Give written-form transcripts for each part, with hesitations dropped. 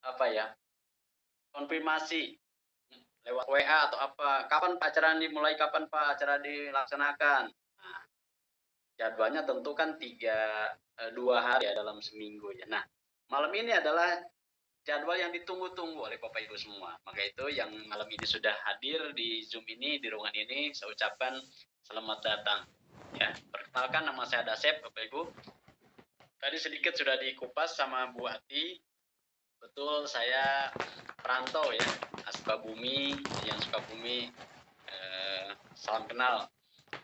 apa ya, konfirmasi lewat WA atau apa, "Kapan Pak acara dimulai? Kapan Pak acara dilaksanakan?" Nah, jadwalnya tentu kan 2 hari ya dalam seminggu ya. Nah, malam ini adalah jadwal yang ditunggu-tunggu oleh Bapak Ibu semua. Maka itu yang malam ini sudah hadir di Zoom ini, di ruangan ini, saya ucapkan selamat datang. Ya, perkenalkan nama saya Dasep, Bapak Ibu. Tadi sedikit sudah dikupas sama Bu Ati. Betul, saya perantau ya, Sukabumi, yang Sukabumi, salam kenal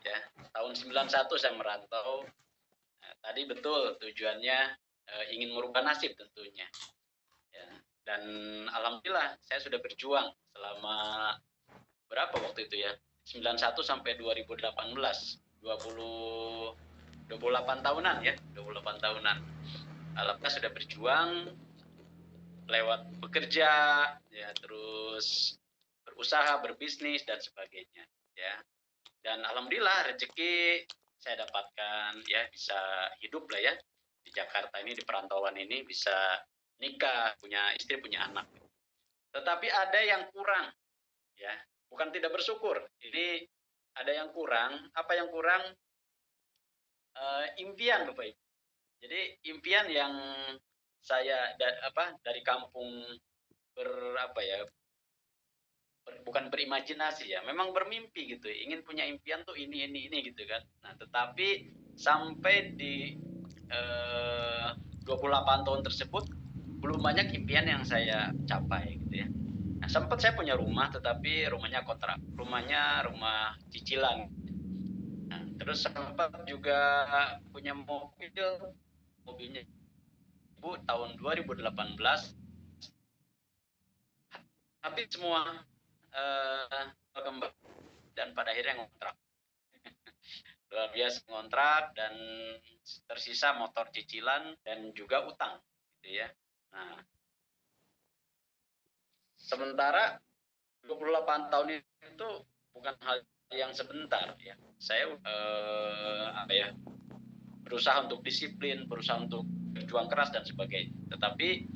ya. Tahun 91 saya merantau. Nah, tadi betul tujuannya ingin merubah nasib tentunya. Ya. Dan alhamdulillah saya sudah berjuang selama berapa waktu itu ya? 91 sampai 2018. 28 tahunan ya, 28 tahunan. Alhamdulillah sudah berjuang lewat bekerja ya, terus berusaha, berbisnis dan sebagainya ya. Dan alhamdulillah rezeki saya dapatkan ya, bisa hidup lah ya di Jakarta ini, di perantauan ini, bisa nikah, punya istri, punya anak. Tetapi ada yang kurang ya, bukan tidak bersyukur. Ini ada yang kurang. Apa yang kurang? Impian Bapak Ibu. Jadi impian yang saya dari kampung berapa ya, bukan berimajinasi ya, memang bermimpi gitu, ingin punya impian tuh ini gitu kan. Nah, tetapi sampai di 28 tahun tersebut belum banyak impian yang saya capai gitu ya. Nah, sempat saya punya rumah, tetapi rumahnya kontrak, rumah cicilan. Nah, terus sempat juga punya mobilnya ibu tahun 2018, tapi semua kembali dan pada akhirnya ngontrak. Luar biasa, ngontrak dan tersisa motor cicilan dan juga utang gitu ya. Nah, sementara 28 tahun itu bukan hal yang sebentar ya. Saya berusaha untuk disiplin, berusaha untuk berjuang keras dan sebagainya. Tetapi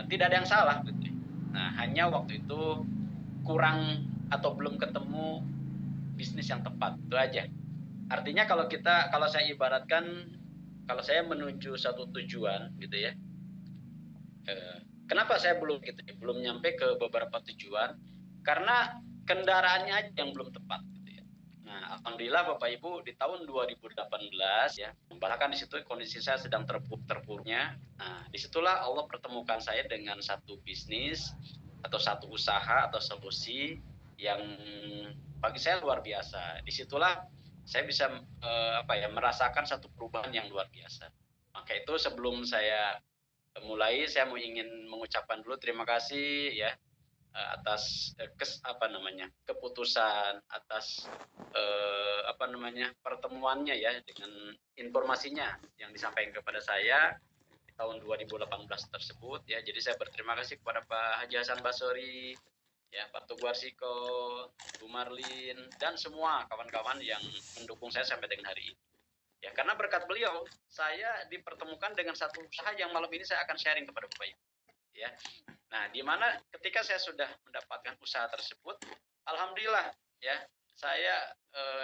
tidak ada yang salah gitu. Nah, hanya waktu itu kurang atau belum ketemu bisnis yang tepat, itu aja. Artinya kalau saya ibaratkan, kalau saya menuju satu tujuan gitu ya, kenapa saya belum nyampe ke beberapa tujuan? Karena kendaraannya aja yang belum tepat gitu ya. Nah, alhamdulillah Bapak Ibu di tahun 2018 ya, bahkan di situ kondisi saya sedang terpuruknya. Nah, disitulah Allah pertemukan saya dengan satu bisnis atau satu usaha atau solusi yang bagi saya luar biasa. Disitulah saya bisa merasakan satu perubahan yang luar biasa. Maka itu sebelum saya mulai, saya ingin mengucapkan dulu terima kasih ya atas keputusan, atas pertemuannya ya, dengan informasinya yang disampaikan kepada saya di tahun 2018 tersebut ya. Jadi saya berterima kasih kepada Pak Haji Hasan Basori ya, Pak Teguh Arsiko, Bu Marlin dan semua kawan-kawan yang mendukung saya sampai dengan hari ini. Ya, karena berkat beliau, saya dipertemukan dengan satu usaha yang malam ini saya akan sharing kepada Bapak Ibu. Ya. Nah, di mana ketika saya sudah mendapatkan usaha tersebut, alhamdulillah ya, saya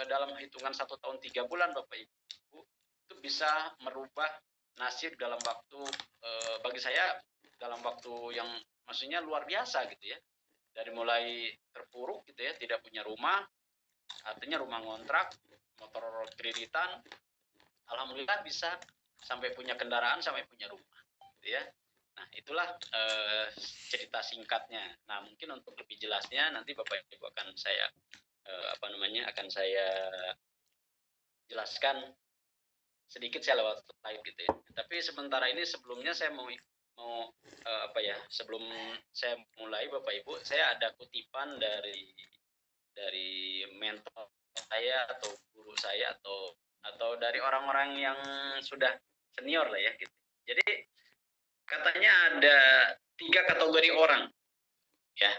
dalam hitungan 1 tahun 3 bulan Bapak Ibu itu bisa merubah nasib dalam waktu bagi saya dalam waktu yang maksudnya luar biasa gitu ya. Dari mulai terpuruk gitu ya, tidak punya rumah, artinya rumah ngontrak, motor kreditan, alhamdulillah bisa sampai punya kendaraan, sampai punya rumah gitu ya. Nah, itulah cerita singkatnya. Nah, mungkin untuk lebih jelasnya nanti Bapak Ibu akan saya akan saya jelaskan sedikit saya lewat slide gitu ya. Tapi sementara ini sebelumnya saya mau sebelum saya mulai Bapak Ibu, saya ada kutipan dari mentor saya atau guru saya atau dari orang-orang yang sudah senior lah ya gitu. Jadi katanya ada 3 kategori orang ya.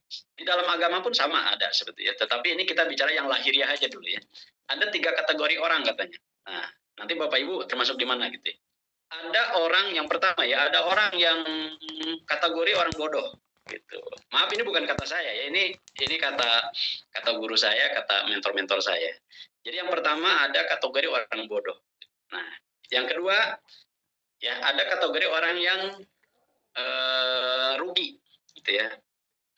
Di dalam agama pun sama ada sebetulnya, tetapi ini kita bicara yang lahiriah aja dulu ya. Ada 3 kategori orang katanya. Nah, nanti Bapak Ibu termasuk di mana gitu ya. ada orang yang pertama ya, ada orang yang kategori orang bodoh gitu. Maaf, ini bukan kata saya ya, ini kata guru saya, kata mentor-mentor saya. Jadi yang pertama ada kategori orang bodoh. Nah, yang kedua ya ada kategori orang yang rugi gitu ya.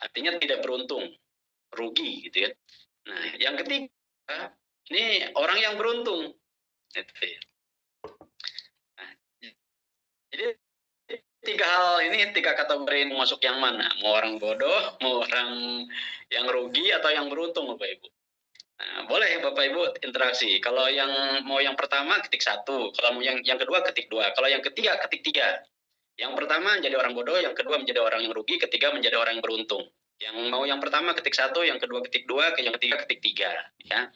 Artinya tidak beruntung, rugi gitu ya. Nah, yang ketiga ini orang yang beruntung. Gitu ya. Nah, jadi tiga hal ini, tiga kategori ini masuk yang mana? Mau orang bodoh, mau orang yang rugi, atau yang beruntung, Bapak Ibu? Nah, boleh Bapak Ibu interaksi. Kalau yang mau yang pertama ketik 1, kalau mau yang kedua ketik 2, kalau yang ketiga ketik 3. Yang pertama menjadi orang bodoh, yang kedua menjadi orang yang rugi, ketiga menjadi orang yang beruntung. Yang mau yang pertama ketik 1, yang kedua ketik 2, yang ketiga ketik 3. Ya.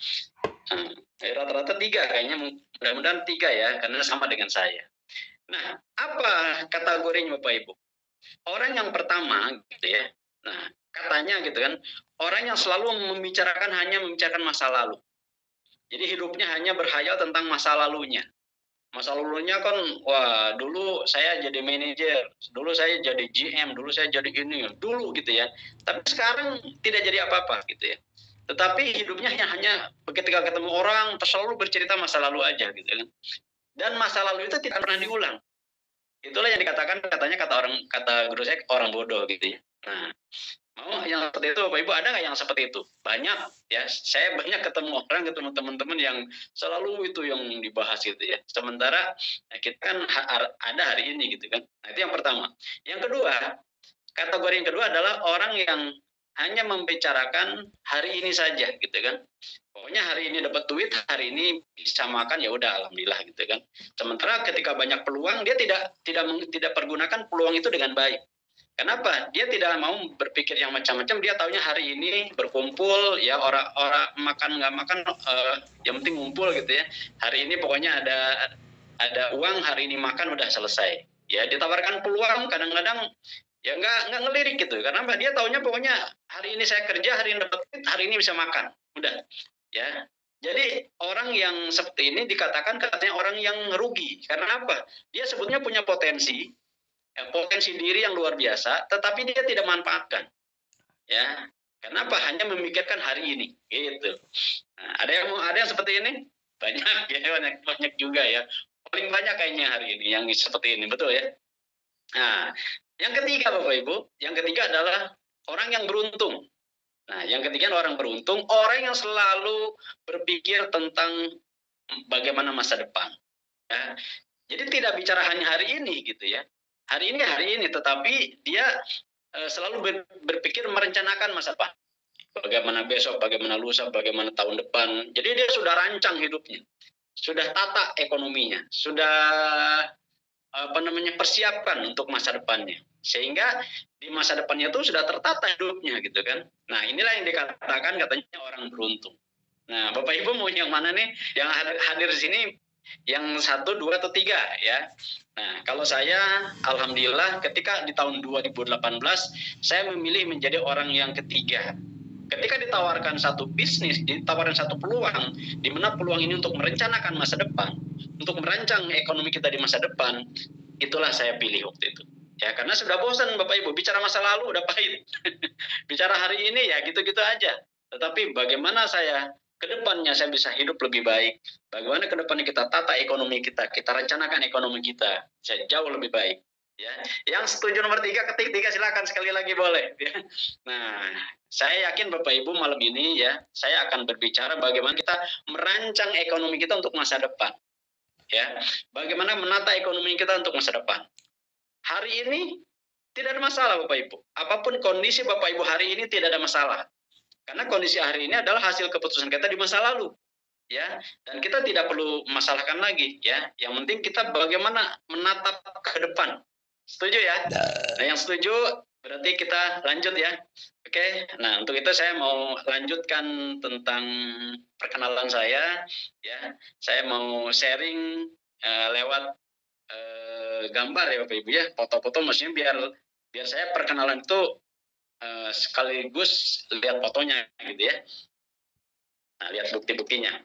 Rata-rata 3 kayaknya, mudah-mudahan 3 ya, karena sama dengan saya. Nah, apa kategorinya Bapak Ibu? Orang yang pertama gitu ya. Nah, katanya gitu kan, orang yang selalu hanya membicarakan masa lalu. Jadi hidupnya hanya berhayal tentang masa lalunya. Masa lalunya kan, wah dulu saya jadi manajer, dulu saya jadi GM, dulu saya jadi ini, dulu gitu ya. Tapi sekarang tidak jadi apa-apa gitu ya. Tetapi hidupnya hanya ketika ketemu orang, selalu bercerita masa lalu aja gitu kan. Dan masa lalu itu tidak pernah diulang. Itulah yang dikatakan, katanya kata guru saya, orang bodoh gitu ya. Nah, mau yang seperti itu Bapak Ibu, ada nggak yang seperti itu? Banyak ya, saya banyak ketemu teman-teman yang selalu itu yang dibahas gitu ya. Sementara kita kan ada hari ini gitu kan. Nah, itu yang pertama. Yang kedua, kategori yang kedua adalah orang yang hanya membicarakan hari ini saja gitu kan. Pokoknya hari ini dapat duit, hari ini bisa makan, ya udah alhamdulillah gitu kan. Sementara ketika banyak peluang, dia tidak pergunakan peluang itu dengan baik. Kenapa? Dia tidak mau berpikir yang macam-macam. Dia taunya hari ini berkumpul, ya orang makan nggak makan, yang penting ngumpul gitu ya. Hari ini pokoknya ada uang, hari ini makan udah selesai. Ya ditawarkan peluang, kadang-kadang ya nggak ngelirik gitu. Karena dia taunya pokoknya hari ini saya kerja, hari ini dapat, hari ini bisa makan, udah. Ya, jadi orang yang seperti ini dikatakan katanya orang yang rugi. Karena apa? Dia sebetulnya punya potensi diri yang luar biasa, tetapi dia tidak manfaatkan. Ya, kenapa? Hanya memikirkan hari ini, gitu. Nah, ada yang seperti ini? Banyak ya, banyak juga ya. Paling banyak kayaknya hari ini yang seperti ini, betul ya. Nah, yang ketiga Bapak Ibu, yang ketiga adalah orang yang beruntung. Nah, yang ketiga orang beruntung, orang yang selalu berpikir tentang bagaimana masa depan. Ya. Jadi tidak bicara hanya hari ini gitu ya. Hari ini, tetapi dia selalu berpikir merencanakan masa depan. Bagaimana besok, bagaimana lusa, bagaimana tahun depan. Jadi dia sudah rancang hidupnya, sudah tata ekonominya, sudah persiapkan untuk masa depannya. Sehingga di masa depannya itu sudah tertata hidupnya gitu kan. Nah, inilah yang dikatakan katanya orang beruntung. Nah, Bapak Ibu mau yang mana nih? Yang hadir di sini yang 1, 2, atau 3 ya. Nah, kalau saya alhamdulillah ketika di tahun 2018 saya memilih menjadi orang yang ketiga. Ketika ditawarkan satu bisnis, ditawarkan satu peluang, di mana peluang ini untuk merencanakan masa depan, untuk merancang ekonomi kita di masa depan, itulah saya pilih waktu itu. Ya, karena sudah bosan Bapak Ibu, bicara masa lalu udah pahit. Bicara hari ini ya gitu-gitu aja. Tetapi bagaimana saya ke depannya saya bisa hidup lebih baik. Bagaimana ke depannya kita tata ekonomi kita rencanakan ekonomi kita bisa jauh lebih baik. Ya, yang setuju nomor 3 ketik 3 silakan sekali lagi boleh. Ya. Nah, saya yakin Bapak Ibu malam ini ya, saya akan berbicara bagaimana kita merancang ekonomi kita untuk masa depan. Ya, bagaimana menata ekonomi kita untuk masa depan. Hari ini tidak ada masalah Bapak Ibu. Apapun kondisi Bapak Ibu hari ini tidak ada masalah. Karena kondisi hari ini adalah hasil keputusan kita di masa lalu. Ya, dan kita tidak perlu masalahkan lagi ya. Yang penting kita bagaimana menatap ke depan. Setuju ya? Nah, yang setuju berarti kita lanjut ya. Oke. Nah, untuk itu saya mau lanjutkan tentang perkenalan saya ya. Saya mau sharing lewat gambar ya Bapak Ibu ya. Foto-foto maksudnya biar saya perkenalan itu sekaligus lihat fotonya gitu ya. Nah, lihat bukti-buktinya.